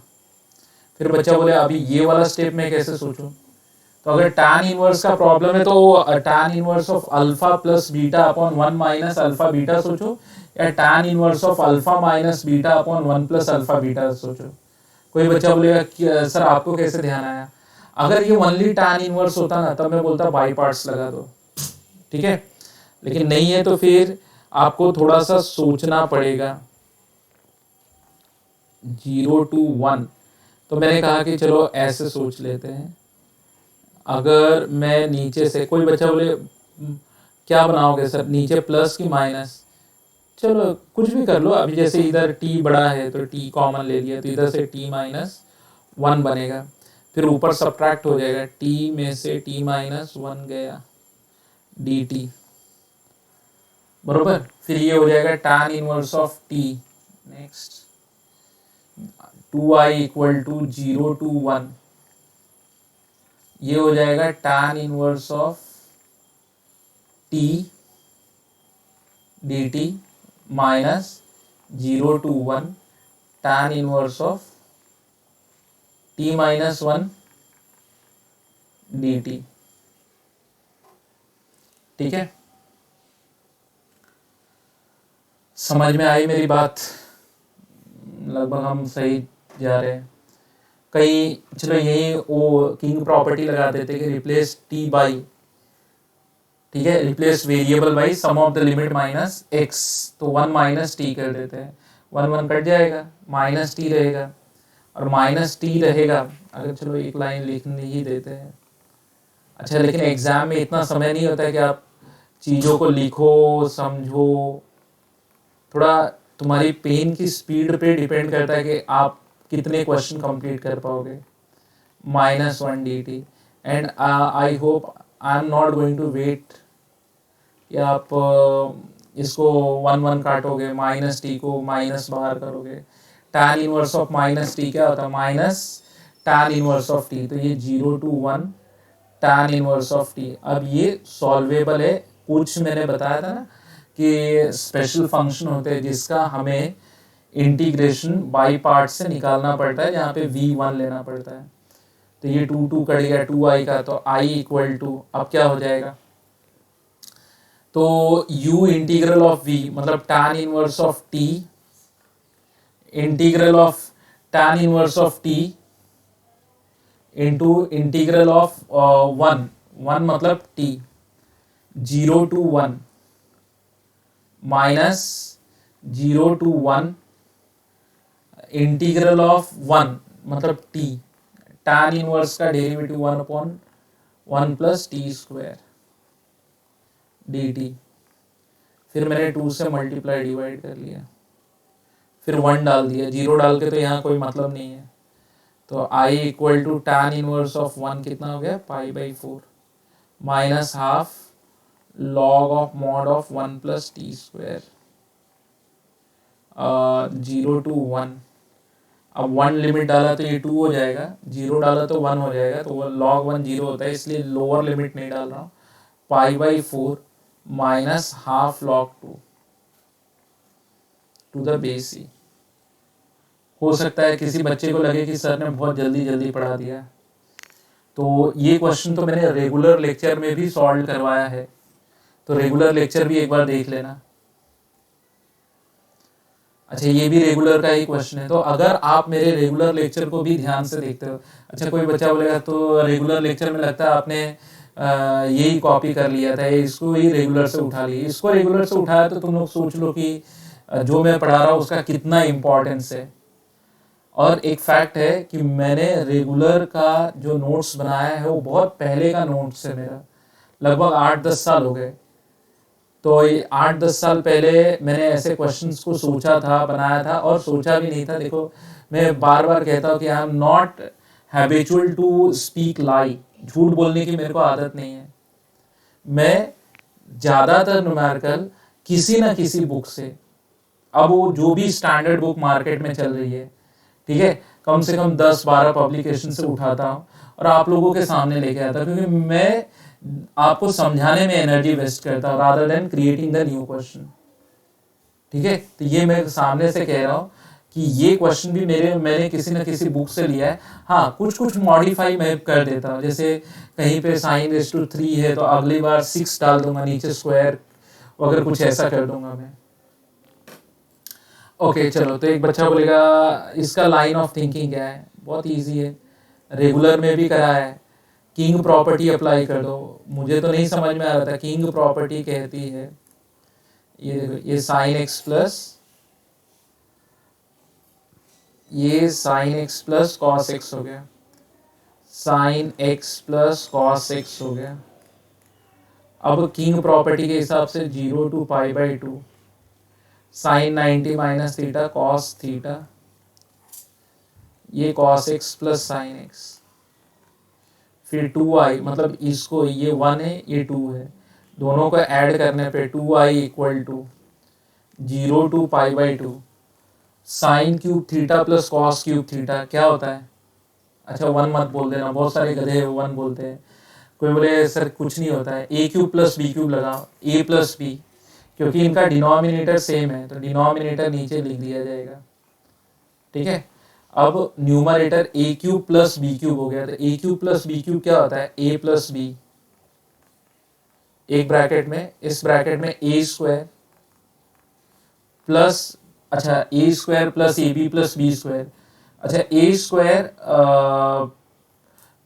S1: फिर बच्चा बोले अभी ये वाला स्टेप में कैसे सोचूं? तो अगर tan इनवर्स का प्रॉब्लम है तो tan inverse of alpha plus beta upon 1 minus alpha beta सोचो, या tan inverse of alpha minus beta upon 1 plus alpha beta सोचो। कोई बच्चा बोलेगा सर आपको कैसे ध्यान आया? अगर ये ओनली tan इनवर्स होता ना तब मैं बोलता बाई पार्ट्स लगा दो, ठीक है, लेकिन नहीं है तो फिर आपको थोड़ा सा सोचना पड़ेगा। 0 to 1, तो मैंने कहा कि चलो ऐसे सोच लेते हैं। अगर मैं नीचे से, कोई बच्चा बोले क्या बनाओगे सर, नीचे प्लस की माइनस, चलो कुछ भी कर लो, अभी जैसे इधर t बड़ा है तो t कॉमन ले लिया, तो इधर से t-1 बनेगा, फिर ऊपर सब्ट्रैक्ट हो जाएगा, t में से t-1 गया dt, बरोबर। फिर ये हो जाएगा tan inverse of t, next 2i = 0 to 1, ये हो जाएगा tan inverse of t dt minus 0 to 1 tan inverse of t minus 1 dt। ठीक है, समझ में आई मेरी बात? लगभग हम सही जा रहे हैं। कई चलो यही वो किंग प्रॉपर्टी लगा देते कि रिप्लेस टी बाई, ठीक है, replace variable by sum of the limit minus x, तो 1 माइनस टी कर देते हैं। 1 1 कट जाएगा, माइनस टी रहेगा, और माइनस टी रहेगा। अगर चलो एक लाइन लिख ही देते हैं। अच्छा, लेकिन एग्जाम में इतना समय नहीं होता है कि आप चीज़ों को लिखो समझो। थोड़ा तुम्हारी पेन की स्पीड पे डिपेंड करता है कि आप कितने क्वेश्चन कंप्लीट कर पाओगे। -1 dt and I hope I am not going to wait कि आप इसको 1 1 काटोगे, माइनस टी को माइनस बाहर करोगे। tan inverse of minus T क्या होता है? Minus tan inverse of T. तो ये 0 to 1 tan inverse of T. अब ये सॉल्वेबल है। कुछ मैंने बताया था ना कि स्पेशल फंक्शन होते हैं जिसका हमें इंटीग्रेशन बाई पार्ट से निकालना पड़ता है, जहाँ पे v1 लेना पड़ता है। तो ये 2 2 कट गया 2i का, तो i इक्वल टू अब क्या हो जाएगा? तो u इंटीग्रल ऑफ v मतलब tan inverse of t integral of tan inverse of t into integral of 1 1 मतलब t 0 to 1 minus 0 to 1 integral of 1 मतलब t, tan इनवर्स का derivative 1 upon 1 plus t square dt। फिर मैंने 2 से multiply divide कर लिया, फिर 1 डाल दिया। 0 डाल के तो यहाँ कोई मतलब नहीं है। तो i equal to tan inverse of 1 कितना हो गया? π/4 minus half log of mod of 1 plus t square 0 to 1। अब 1 लिमिट डाला तो ये 2 हो जाएगा, 0 डाला तो 1 हो जाएगा, तो वो log 1 0 होता है, इसलिए लोअर लिमिट नहीं डाल रहा हूँ। π/4 minus half log 2 to the base c। हो सकता है किसी बच्चे को लगे कि सर ने बहुत जल्दी जल्दी पढ़ा दिया, तो ये क्वेश्चन तो मैंने रेगुलर लेक्चर में भी सॉल्व करवाया है, तो रेगुलर लेक्चर भी एक बार देख लेना। अच्छा, ये भी रेगुलर का ही क्वेश्चन है। तो अगर आप मेरे रेगुलर लेक्चर को भी ध्यान से देखते हो, अच्छा कोई बच्चा बोलेगा तो रेगुलर लेक्चर में लगता है आपने यही कॉपी कर लिया था, इसको ही रेगुलर से उठा लिया। इसको रेगुलर से उठाया तो तुम लोग सोच लो कि जो मैं पढ़ा रहा हूँ उसका कितना इम्पोर्टेंस है। और एक फैक्ट है कि मैंने रेगुलर का जो नोट्स बनाया है वो बहुत पहले का नोट्स है मेरा, लगभग 8-10 साल हो गए। तो 8-10 साल पहले मैंने ऐसे क्वेश्चंस को सोचा था, बनाया था, और सोचा भी नहीं था। देखो, मैं बार बार कहता हूँ कि I am not habitual to speak lie, झूठ बोलने की मेरे को आदत नहीं है। मैं ज़्यादातर न्यूमेरिकल किसी न किसी बुक से, अब वो जो भी स्टैंडर्ड बुक मार्केट में चल रही है, ठीक है, कम से कम 10-12 पब्लिकेशन से उठाता हूँ और आप लोगों के सामने लेके आता हूँ, क्योंकि मैं आपको समझाने में एनर्जी वेस्ट करता हूँ rather than creating the new question. ठीक है, तो ये मैं सामने से कह रहा हूँ कि ये क्वेश्चन भी मैंने किसी न किसी बुक से लिया है। हाँ, कुछ कुछ मॉडिफाई मैं कर देता हूँ, जैसे कहीं पे sin⁻³ है तो अगली बार 6 डाल दूंगा, नीचे स्क्वायर अगर कुछ ऐसा कर दूंगा मैं। ओके, चलो, तो एक बच्चा बोलेगा इसका लाइन ऑफ थिंकिंग क्या है? बहुत इजी है, रेगुलर में भी करा है। किंग प्रॉपर्टी अप्लाई कर दो। मुझे तो नहीं समझ में आ रहा था। किंग प्रॉपर्टी कहती है, ये देखो, ये sin x प्लस, ये sin x plus cos x हो गया, sin x plus cos x हो गया। अब किंग प्रॉपर्टी के हिसाब से 0 to π/2 sin 90 minus theta cos theta, ये cos x plus sin x, फिर 2i, मतलब इसको, ये 1 है ये 2 है, दोनों को ऐड करने पे 2i equal to 0 to π/2 sin³ theta plus cos³ theta क्या होता है? अच्छा 1 मत बोल देना, बहुत सारे गधे 1 बोलते हैं। कोई बोले सर कुछ नहीं होता है, ए क्यूब प्लस बी क्यूब लगाओ, ए प्लस बी, क्योंकि इनका डिनोमिनेटर सेम है तो डिनोमिनेटर नीचे लिख दिया जाएगा। ठीक है, अब numerator a cube plus b cube हो गया, तो a cube plus b cube क्या होता है, ए प्लस बी, एक ब्रैकेट में, इस ब्रैकेट में ए स्क्वायर प्लस, अच्छा a square plus a b plus b square, अच्छा a square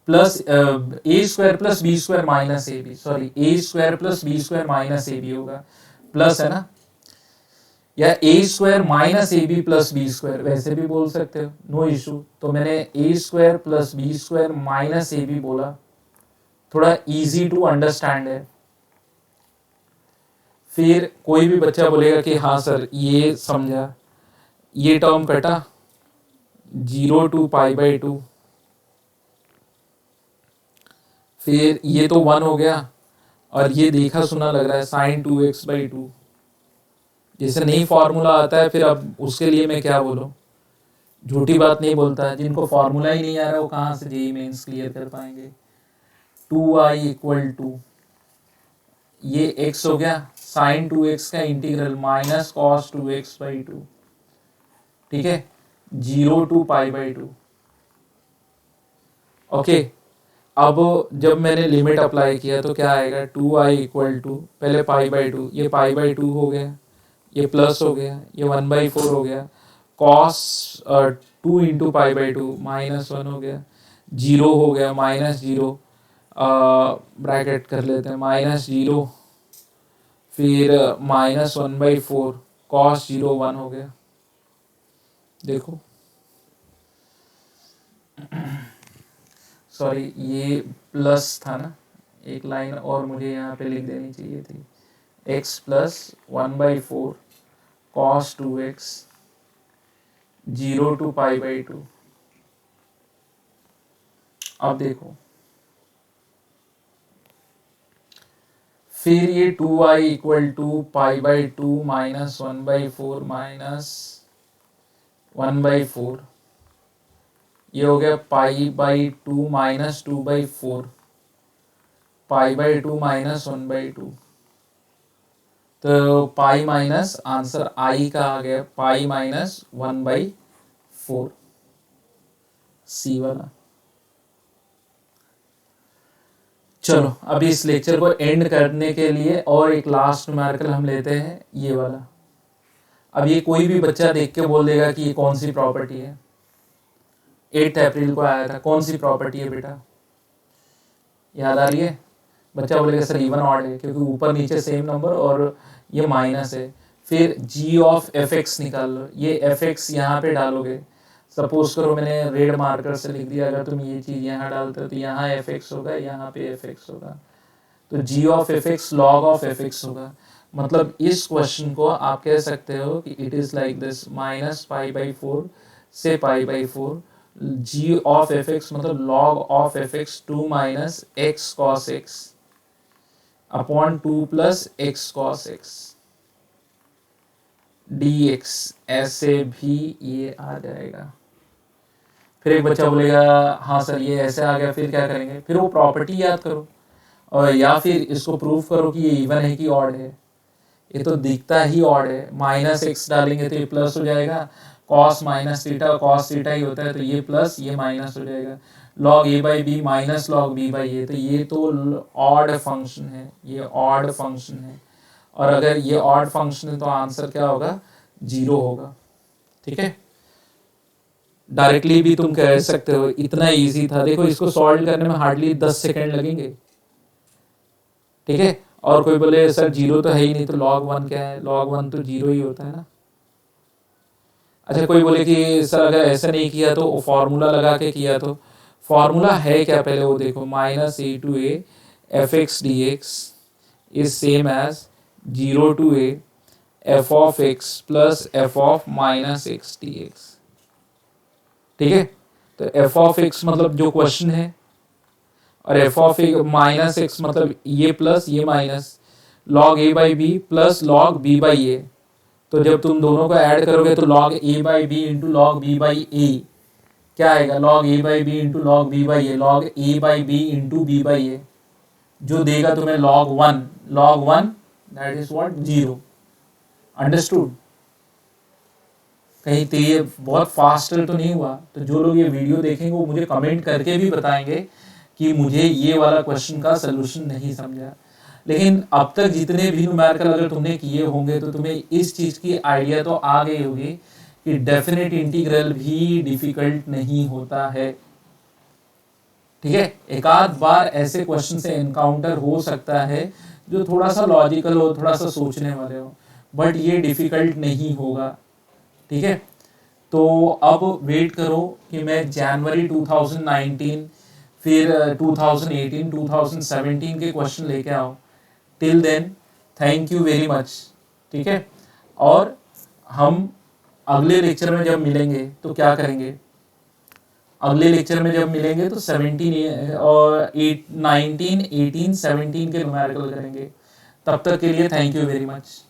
S1: plus a square plus b square minus a b, sorry a square plus b square minus a b होगा, plus है ना, या a square minus a b plus b square, वैसे भी बोल सकते हो, नो इशू। तो मैंने a square plus b square minus a b बोला, थोड़ा इजी टू अंडरस्टैंड है। फिर कोई भी बच्चा बोलेगा कि हाँ सर ये समझा, ये टर्म कटा 0 to π/2, फिर ये तो 1 हो गया, और ये देखा सुना लग रहा है sin 2x/2, जैसे नहीं फॉर्मूला आता है फिर अब उसके लिए मैं क्या बोलूं, झूठी बात नहीं बोलता है, जिनको फॉर्मूला ही नहीं आ रहा वो कहाँ से जेईई मेंस क्लियर कर पाएंगे। 2i = ये x हो गया, sin 2x का इंटीग्रल माइनस cos 2x/2, ठीक है, 0 to π/2। ओके, अब जब मैंने लिमिट अप्लाई किया तो क्या आएगा, 2i = पहले π/2, ये π/2 हो गया, ये प्लस हो गया, ये 1/4 हो गया, cos 2 × π/2 -1 हो गया, 0 हो गया, -0, ब्रैकेट कर लेते हैं, -0, फिर -1/4, cos 0 1 हो गया। देखो सॉरी ये प्लस था ना, एक लाइन और मुझे यहाँ पे लिख देनी चाहिए थी, x plus 1/4 cos 2x 0 to π/2। अब देखो, फिर ये 2i = π/2 -1/4 -1/4, ये हो गया π/2 -2/4, π/2 -1/2, तो पाई माइनस आंसर आई का आ गया पाई -1/4, सी वाला। चलो अभी इस लेक्चर को एंड करने के लिए और एक लास्ट न्यूमेरिकल हम लेते हैं, ये वाला। अब ये कोई भी बच्चा देख के बोल देगा कि ये कौन सी प्रॉपर्टी है, 8 अप्रैल को आया था, कौन सी प्रॉपर्टी है बेटा, याद आ रही है? बच्चा बोलेगा सर इवन ऑड है, क्योंकि ऊपर नीचे सेम नंबर और ये माइनस है। फिर g ऑफ fx निकाल लो, ये fx यहाँ पे डालोगे, सपोज करो मैंने रेड मार्कर से लिख दिया, अगर तुम ये चीज़ यहाँ डालते हो तो यहाँ fx होगा, यहाँ पे fx होगा, तो g of fx log of fx होगा। मतलब इस क्वेश्चन को आप कह सकते हो कि इट इज़ लाइक दिस, -π/4 से π/4, g ऑफ fx मतलब log of fx 2 - x cos x upon 2 + x cos x dx, ऐसे भी ये आ जाएगा। फिर एक बच्चा बोलेगा हाँ सर ये ऐसे आ गया, फिर क्या करेंगे? फिर वो प्रॉपर्टी याद करो, और या फिर इसको प्रूव करो कि ये इवन है कि ऑड है। ये तो दिखता ही ऑड है, -x डालेंगे तो ये प्लस हो जाएगा, cos -θ cos θ ही होता है, तो ये प्लस ये माइनस हो जाएगा, log a/b minus log b/a, तो ये तो ऑड फंक्शन है, ये ऑड फंक्शन है, और अगर ये ऑड फंक्शन है तो आंसर क्या होगा, 0 होगा। ठीक है, डायरेक्टली भी तुम कह सकते हो, इतना इजी था। देखो इसको सॉल्व करने में हार्डली 10 सेकेंड लगेंगे। ठीक है, और कोई बोले सर 0 तो है ही नहीं, तो log 1 क्या है, log 1 तो 0 ही होता है ना। अच्छा कोई बोले कि सर अगर ऐसा नहीं किया तो फॉर्मूला लगा के किया, तो फॉर्मूला है क्या पहले वो देखो, -a/a fx dx is same as 0 to a f of x plus f of -x dx। ठीक है, तो f of x मतलब जो क्वेश्चन है, और f of -x मतलब ये प्लस ये minus, log a/b plus log b/a, तो जब तुम दोनों को ऐड करोगे तो log a/b into log b/a, क्या आएगा, log a by b into log b by a, log a by b into b by a, जो देगा तुम्हें log 1 that is what 0। Understood? कहीं तो ये बहुत फास्टर तो नहीं हुआ? तो जो लोग ये वीडियो देखेंगे वो मुझे कमेंट करके भी बताएंगे कि मुझे ये वाला क्वेश्चन का सोल्यूशन नहीं समझा। लेकिन अब तक जितने भी न्यूमेरिकल अगर तुमने किए होंगे तो तुम्हें इस चीज की आइडिया तो आ गई होगी कि डेफिनेट इंटीग्रल भी डिफिकल्ट नहीं होता है। ठीक है, एक आध बार ऐसे क्वेश्चन से एनकाउंटर हो सकता है जो थोड़ा सा लॉजिकल हो, थोड़ा सा सोचने वाले हो, बट ये डिफिकल्ट नहीं होगा। ठीक है, तो अब वेट करो कि मैं जनवरी 2019 फिर 2018 2017 के क्वेश्चन लेके आओ। Till then thank you very much. ठीक है, और हम अगले लेक्चर में जब मिलेंगे तो क्या करेंगे, अगले लेक्चर में जब मिलेंगे तो 17 और 19 18 17 के न्यूमेरिकल करेंगे। तब तक के लिए थैंक यू वेरी मच।